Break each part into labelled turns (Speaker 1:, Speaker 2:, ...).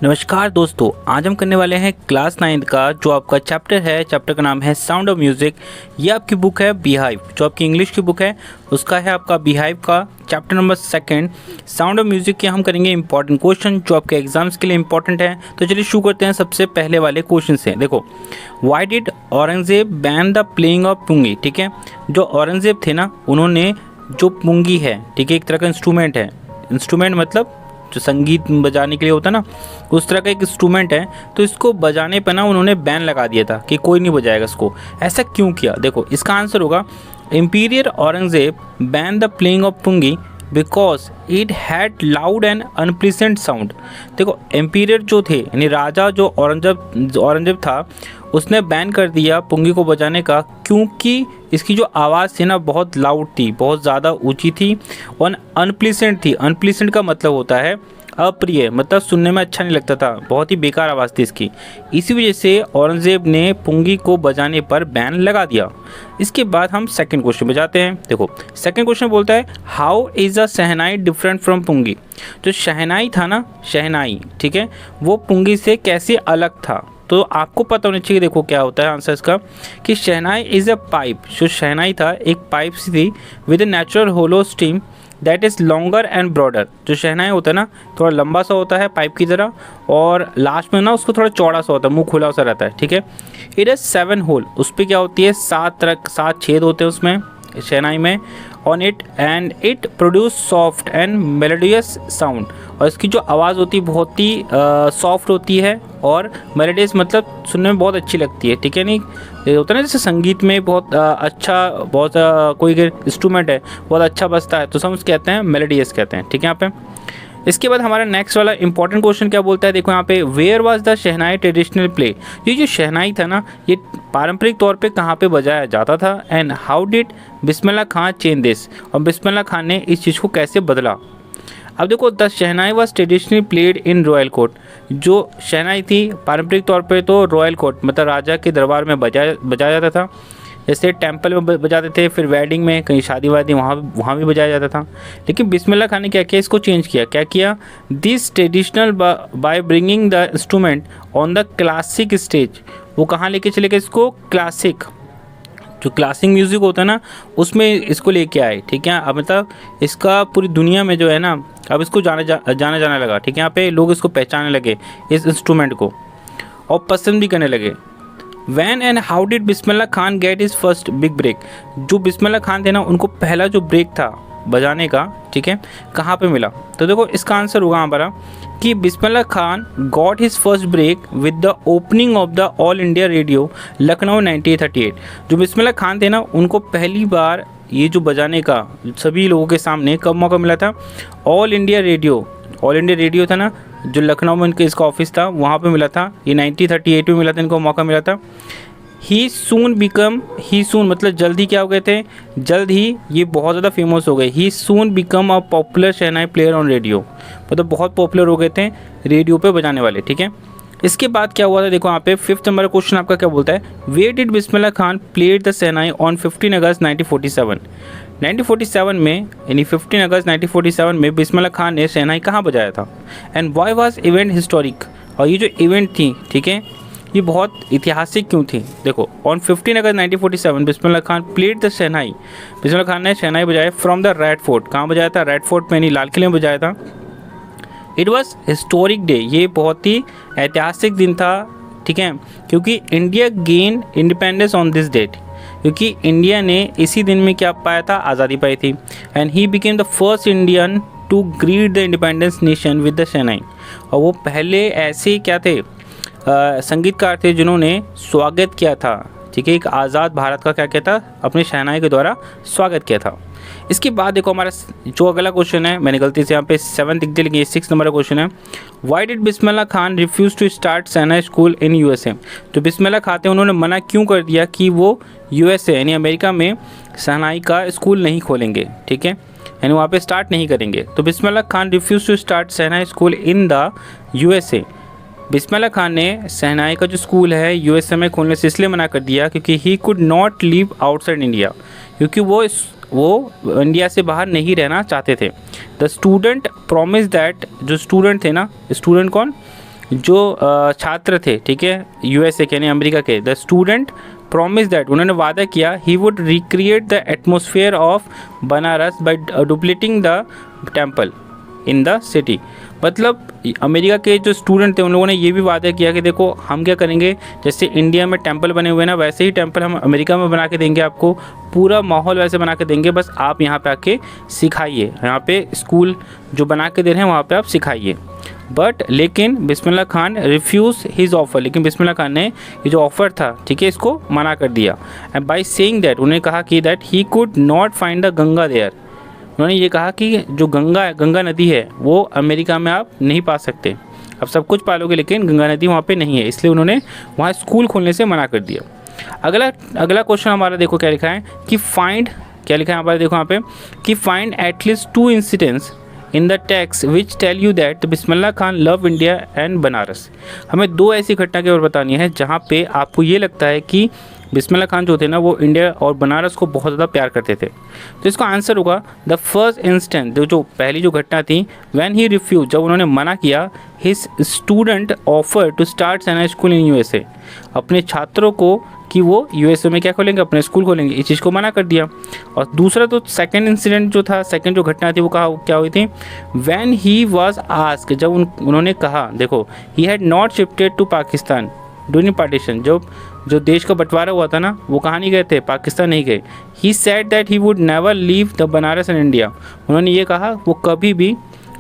Speaker 1: नमस्कार दोस्तों, आज हम करने वाले हैं क्लास 9 का जो आपका चैप्टर है। चैप्टर का नाम है साउंड ऑफ म्यूज़िक। ये आपकी बुक है बीहाइव, जो आपकी इंग्लिश की बुक है उसका है आपका बीहाइव का chapter number 2 sound of music के हम करेंगे इंपॉर्टेंट क्वेश्चन जो आपके एग्जाम्स के लिए इंपॉर्टेंट है। तो चलिए शुरू करते हैं सबसे पहले वाले क्वेश्चन से। देखो, why did Aurangzeb ban the playing of pungi. ठीक है, जो औरंगजेब थे ना, उन्होंने जो पुंगी है, ठीक है, एक तरह का इंस्ट्रूमेंट है। इंस्ट्रूमेंट मतलब जो संगीत बजाने के लिए होता है ना, उस तरह का एक इंस्ट्रूमेंट है। तो इसको बजाने पर ना उन्होंने बैन लगा दिया था कि कोई नहीं बजाएगा इसको। ऐसा क्यों किया? देखो, इसका आंसर होगा emperor Aurangzeb ban the playing of pungi because it had loud and unpleasant sound. देखो, एम्पीरियर जो थे यानी राजा जो औरंगजेब था, उसने बैन कर दिया पुंगी को बजाने का क्योंकि इसकी जो आवाज़ थी ना बहुत लाउड थी, बहुत ज़्यादा ऊंची थी और अनप्लीजेंट थी। अनप्लीजेंट का मतलब होता है अप्रिय, मतलब सुनने में अच्छा नहीं लगता था, बहुत ही बेकार आवाज़ थी इसकी। इसी वजह से औरंगजेब ने पुंगी को बजाने पर बैन लगा दिया। इसके बाद हम सेकंड क्वेश्चन पे जाते हैं। देखो, सेकंड क्वेश्चन बोलता है how is a shehnai different from pungi. जो शहनाई था ना, शहनाई, ठीक है, वो पुंगी से कैसे अलग था। तो आपको पता होना चाहिए। देखो क्या होता है आंसर इसका कि शहनाई इज़ अ पाइप। जो शहनाई था एक पाइप सी थी with a natural hollow steam that is longer and broader. जो शहनाई होता है ना, थोड़ा लंबा सा होता है पाइप की तरह और लास्ट में ना उसको थोड़ा चौड़ा सा होता है, मुंह खुला सा रहता है। ठीक है, इट इज़ 7 होल। उस पर क्या होती है, 7 छेद होते हैं उसमें शहनाई में on it and it produce soft and melodious sound. और इसकी जो आवाज़ होती है बहुत ही सॉफ्ट होती है और मेलोडियस मतलब सुनने में बहुत अच्छी लगती है। ठीक है, नहीं ये होता है ना जैसे संगीत में बहुत अच्छा, बहुत कोई इंस्ट्रूमेंट है बहुत अच्छा बजता है तो सब कहते हैं मेलोडियस कहते हैं। ठीक है, यहाँ पे इसके बाद हमारा नेक्स्ट वाला इंपॉर्टेंट क्वेश्चन क्या बोलता है। देखो यहाँ पे where was the shehnai traditional play. ये जो शहनाई था ना, ये पारंपरिक तौर पे कहाँ पे बजाया जाता था and how did Bismillah Khan change this. और बिस्मिल्लाह खान ने इस चीज़ को कैसे बदला। अब देखो, the shehnai was traditionally played in royal court. जो शहनाई थी पारंपरिक तौर पे तो रॉयल कोर्ट मतलब राजा के दरबार में बजाया जाता था। जैसे टेंपल में बजाते थे, फिर वेडिंग में, कहीं शादी वादी वहाँ भी बजाया जाता था। लेकिन बिस्मिल्लाह खान ने क्या किया, इसको चेंज किया। क्या किया, this traditional by bringing the instrument on the classic stage. वो कहाँ लेके चले गए इसको, क्लासिक, जो क्लासिक म्यूज़िक होता है ना उसमें इसको लेके आए। ठीक है, अब मतलब इसका पूरी दुनिया में जो है ना अब इसको जाना लगा। ठीक है, यहाँ पे लोग इसको पहचानने लगे इस इंस्ट्रूमेंट को और पसंद भी करने लगे। When and how did Bismillah Khan get his first big break. जो बिस्मिल्लाह खान थे ना, उनको पहला जो ब्रेक था बजाने का, ठीक है, कहाँ पे मिला। तो देखो इसका आंसर होगा हमारा कि Bismillah Khan got his first break with the opening of the All India Radio Lucknow 1938। जो बिस्मिल्लाह खान थे ना, उनको पहली बार ये जो बजाने का सभी लोगों के सामने कब मौका मिला था, ऑल इंडिया रेडियो था ना जो लखनऊ में इनके इसका ऑफिस था वहाँ पे मिला था। ये 1938 में मिला था, इनको मौका मिला था। ही सून मतलब जल्द ही क्या हो गए थे, जल्द ही ये बहुत ज़्यादा फेमस हो गए। He soon become a popular shehnai player on radio, मतलब बहुत पॉपुलर हो गए थे रेडियो पे बजाने वाले। ठीक है, इसके बाद क्या हुआ था, देखो यहाँ पे 5th नंबर क्वेश्चन आपका क्या बोलता है, where did Bismillah Khan played the shehnai on 15 August 1947। 1947 में यानी 15 अगस्त 1947 में बिस्मिल्लाह खान ने शहनाई कहाँ बजाया था and why was event historic. और ये जो इवेंट थी, ठीक है, ये बहुत ऐतिहासिक क्यों थी। देखो, on 15 August 1947 Bismillah Khan played the shehnai. Bismillah Khan ने शहनाई बजाया फ्रॉम द रेड फोर्ट। कहाँ बजाया था, रेड फोर्ट में, यानी लाल किले में बजाया था। इट वॉज हिस्टोरिक डे, ये बहुत ही ऐतिहासिक दिन था। ठीक है, क्योंकि India gain independence on this date, क्योंकि इंडिया ने इसी दिन में क्या पाया था, आज़ादी पाई थी। And he became the first Indian to greet the independence nation with the shehnai. और वो पहले ऐसे क्या थे, संगीतकार थे जिन्होंने स्वागत किया था। ठीक है, एक आज़ाद भारत का क्या कहता, अपने शहनाई के द्वारा स्वागत किया था। इसके बाद देखो हमारा जो अगला क्वेश्चन है, मैंने गलती से यहाँ पे 7 लिख दिया लेकिन ये 6 नंबर का क्वेश्चन है। Why did Bismillah Khan refuse to start shehnai school in USA. जो बिस्मिल्लाह खान थे उन्होंने मना क्यों कर दिया कि वो यूएसए यानी अमेरिका में शहनाई का स्कूल नहीं खोलेंगे। ठीक है, यानी वहाँ पे स्टार्ट नहीं करेंगे। तो Bismillah Khan refuse to start shehnai school in the USA. Bismillah Khan ने शहनाई का जो स्कूल है यूएसए में खोलने से इसलिए मना कर दिया क्योंकि ही could not live outside India, क्योंकि वो इंडिया से बाहर नहीं रहना चाहते थे। द स्टूडेंट प्रॉमिस दैट, जो स्टूडेंट थे ना, स्टूडेंट कौन, जो छात्र थे, ठीक है, यूएसए के यानी अमेरिका के, द स्टूडेंट प्रॉमिस दैट, उन्होंने वादा किया, he would recreate the atmosphere of Banaras by duplicating the temple in the city. मतलब अमेरिका के जो स्टूडेंट थे उन लोगों ने ये भी वादा किया कि देखो हम क्या करेंगे, जैसे इंडिया में टेंपल बने हुए हैं ना, वैसे ही टेंपल हम अमेरिका में बना के देंगे, आपको पूरा माहौल वैसे बना के देंगे, बस आप यहाँ पे आके सिखाइए, यहाँ पे स्कूल जो बना के दे रहे हैं वहाँ पे आप सिखाइए। बट लेकिन बिस्मिल्लाह खान रिफ्यूज़ हिज ऑफ़र, लेकिन बिस्मिल्लाह खान ने ये जो ऑफ़र था, ठीक है, इसको मना कर दिया। एंड बाई सेइंग दैट, उन्होंने कहा कि that he could not find the Ganga there, उन्होंने ये कहा कि जो गंगा नदी है वो अमेरिका में आप नहीं पा सकते, आप सब कुछ पालोगे लेकिन गंगा नदी वहाँ पे नहीं है, इसलिए उन्होंने वहाँ स्कूल खोलने से मना कर दिया। अगला क्वेश्चन हमारा देखो क्या लिखा है कि फाइंड, क्या लिखा है हमारा देखो यहाँ पे कि find at least 2 incidents in the text which tell you that Bismillah Khan love India and Banaras. हमें 2 ऐसी घटना केवल बतानी है जहाँ पे आपको ये लगता है कि बिस्मिल्लाह खान जो थे ना वो इंडिया और बनारस को बहुत ज़्यादा प्यार करते थे। तो इसका आंसर होगा द फर्स्ट इंस्टेंट, जो पहली जो घटना थी, व्हेन ही रिफ्यूज, जब उन्होंने मना किया, his student offer to start shehnai school in USA, अपने छात्रों को कि वो यूएसए में क्या खोलेंगे, अपने स्कूल खोलेंगे, इस चीज़ को मना कर दिया। और दूसरा तो सेकंड इंसिडेंट जो था, सेकंड जो घटना थी वो क्या हुई थी, व्हेन ही वाज आस्क्ड, जब उन्होंने कहा, देखो he had not shifted to Pakistan during partition, जो देश का बंटवारा हुआ था ना, वो कहाँ नहीं गए थे, पाकिस्तान नहीं गए। He said that he would never leave the Banaras and India, उन्होंने ये कहा वो कभी भी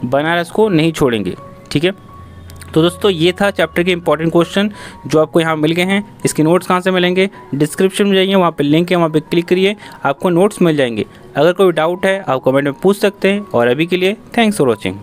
Speaker 1: बनारस को नहीं छोड़ेंगे, ठीक है। तो दोस्तों ये था चैप्टर के इंपॉर्टेंट क्वेश्चन जो आपको यहाँ मिल गए हैं। इसके नोट्स कहाँ से मिलेंगे, डिस्क्रिप्शन में जाइए, वहाँ पे लिंक है, वहाँ पे क्लिक करिए, आपको नोट्स मिल जाएंगे। अगर कोई डाउट है आप कमेंट में पूछ सकते हैं। और अभी के लिए थैंक्स फॉर वॉचिंग।